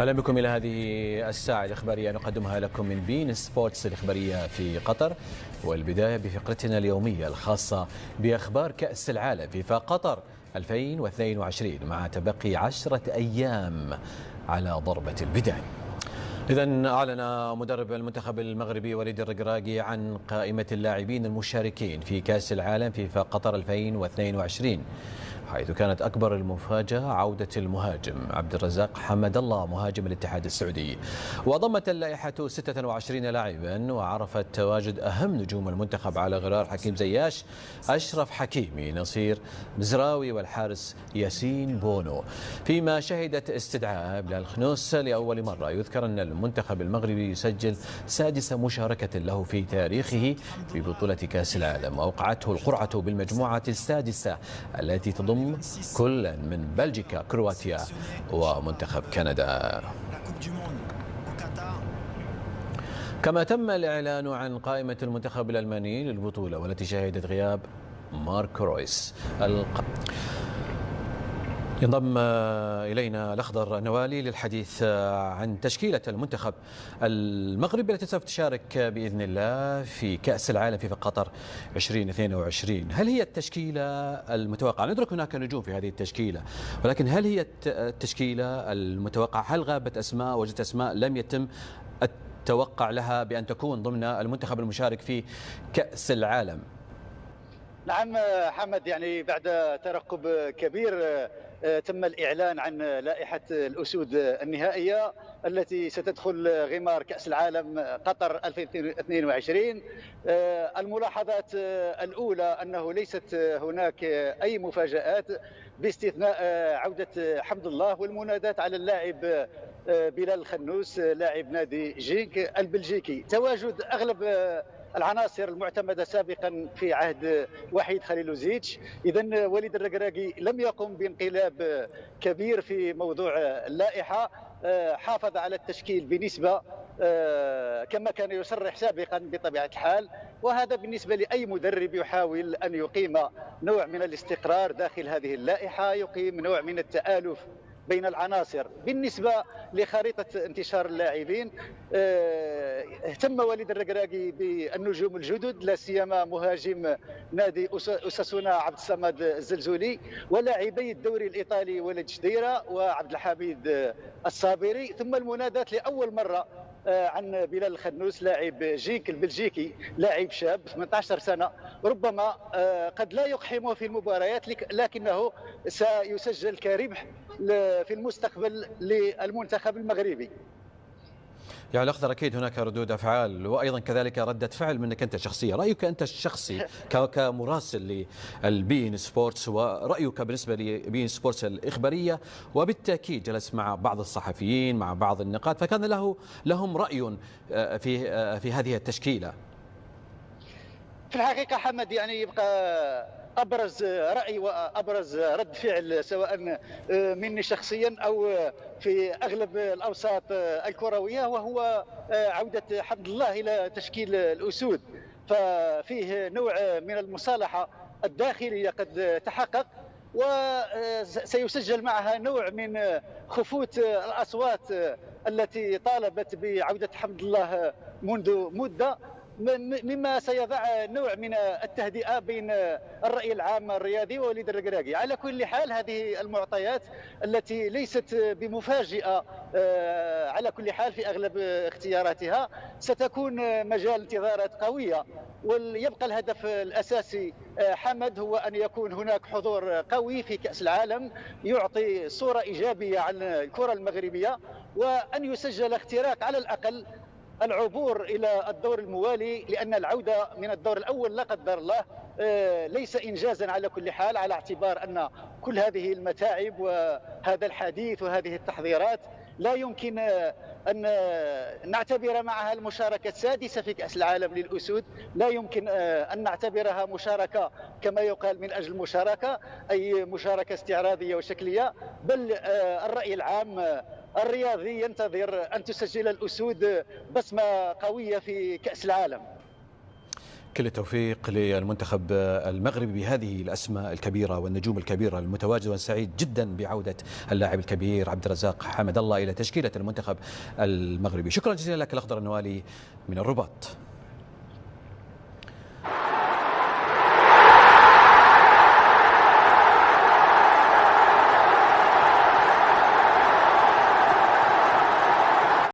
أهلا بكم إلى هذه الساعة الإخبارية نقدمها لكم من بين سبورتس الإخبارية في قطر، والبداية بفقرتنا اليومية الخاصة بأخبار كأس العالم فيفا قطر 2022 مع تبقي 10 أيام على ضربة البداية. إذن أعلن مدرب المنتخب المغربي وليد الركراكي عن قائمة اللاعبين المشاركين في كأس العالم فيفا قطر 2022، حيث كانت أكبر المفاجأة عودة المهاجم عبد الرزاق حمد الله مهاجم الاتحاد السعودي. وضمت اللائحة 26 لاعبا، وعرفت تواجد أهم نجوم المنتخب على غرار حكيم زياش، أشرف حكيمي، نصير مزراوي، والحارس ياسين بونو. فيما شهدت استدعاء بلال خنوس لأول مرة. يذكر أن المنتخب المغربي يسجل سادس مشاركة له في تاريخه في بطولة كأس العالم، وأوقعته القرعة بالمجموعة السادسة التي تضم كل من بلجيكا، كرواتيا، ومنتخب كندا. كما تم الإعلان عن قائمة المنتخب الألماني للبطولة، والتي شهدت غياب مارك رويس. ينضم إلينا الأخضر نوالي للحديث عن تشكيلة المنتخب المغربي التي سوف تشارك بإذن الله في كأس العالم في قطر 2022. هل هي التشكيلة المتوقعة؟ ندرك هناك نجوم في هذه التشكيلة، ولكن هل هي التشكيلة المتوقعة؟ هل غابت أسماء، وجدت أسماء لم يتم التوقع لها بأن تكون ضمن المنتخب المشارك في كأس العالم؟ نعم حمد، يعني بعد ترقب كبير تم الإعلان عن لائحة الأسود النهائية التي ستدخل غمار كأس العالم قطر 2022. الملاحظات الأولى أنه ليست هناك أي مفاجآت باستثناء عودة حمد الله والمنادات على اللاعب بلال خنوس لاعب نادي جينك البلجيكي. تواجد أغلب العناصر المعتمدة سابقا في عهد وحيد خليلوزيتش. إذن وليد الركراكي لم يقم بانقلاب كبير في موضوع اللائحة، حافظ على التشكيل بنسبة كما كان يصرح سابقا بطبيعة الحال، وهذا بالنسبة لأي مدرب يحاول أن يقيم نوع من الاستقرار داخل هذه اللائحة، يقيم نوع من التآلف بين العناصر. بالنسبة لخريطة انتشار اللاعبين، اهتم وليد الركراكي بالنجوم الجدد، لا سيما مهاجم نادي أساسونا عبد الصمد الزلزولي، ولاعبي الدوري الإيطالي ولد جديرة وعبد الحميد الصابري. ثم المنادات لأول مرة عن بلال الخنوس لاعب جينك البلجيكي، لاعب شاب 18 سنة، ربما قد لا يقحمه في المباريات لكنه سيسجل كربح في المستقبل للمنتخب المغربي. يعني الأخضر أكيد هناك ردود أفعال، وأيضا كذلك ردة فعل منك أنت شخصية. رأيك أنت الشخصي كمراسل للبين سبورتس، ورأيك بالنسبة لبين سبورتس الإخبارية، وبالتأكيد جلس مع بعض الصحفيين، مع بعض النقاد، فكان لهم رأي في هذه التشكيلة. في الحقيقة حمد، يعني يبقى أبرز رأي وأبرز رد فعل سواء مني شخصيا أو في أغلب الأوساط الكروية، وهو عودة حمد الله إلى تشكيل الأسود. ففيه نوع من المصالحة الداخلية قد تحقق، وسيسجل معها نوع من خفوت الأصوات التي طالبت بعودة حمد الله منذ مدة، مما سيضع نوع من التهدئة بين الرأي العام الرياضي ووليد الركراكي. على كل حال هذه المعطيات التي ليست بمفاجئة على كل حال في أغلب اختياراتها، ستكون مجال انتظارات قوية، ويبقى الهدف الأساسي حمد هو أن يكون هناك حضور قوي في كأس العالم يعطي صورة إيجابية عن الكرة المغربية، وأن يسجل اختراق على الأقل العبور إلى الدور الموالي، لأن العودة من الدور الأول لا قدر الله ليس إنجازا على كل حال، على اعتبار أن كل هذه المتاعب وهذا الحديث وهذه التحضيرات لا يمكن أن نعتبر معها المشاركة السادسة في كأس العالم للأسود، لا يمكن أن نعتبرها مشاركة كما يقال من أجل المشاركة، أي مشاركة استعراضية وشكلية، بل الرأي العام الرياضي ينتظر أن تسجل الأسود بصمة قوية في كأس العالم. كل التوفيق للمنتخب المغربي بهذه الأسماء الكبيرة والنجوم الكبيرة المتواجدة، وسعيد جدا بعودة اللاعب الكبير عبد الرزاق حمد الله إلى تشكيلة المنتخب المغربي. شكرا جزيلا لك الأخضر النوالي من الرباط.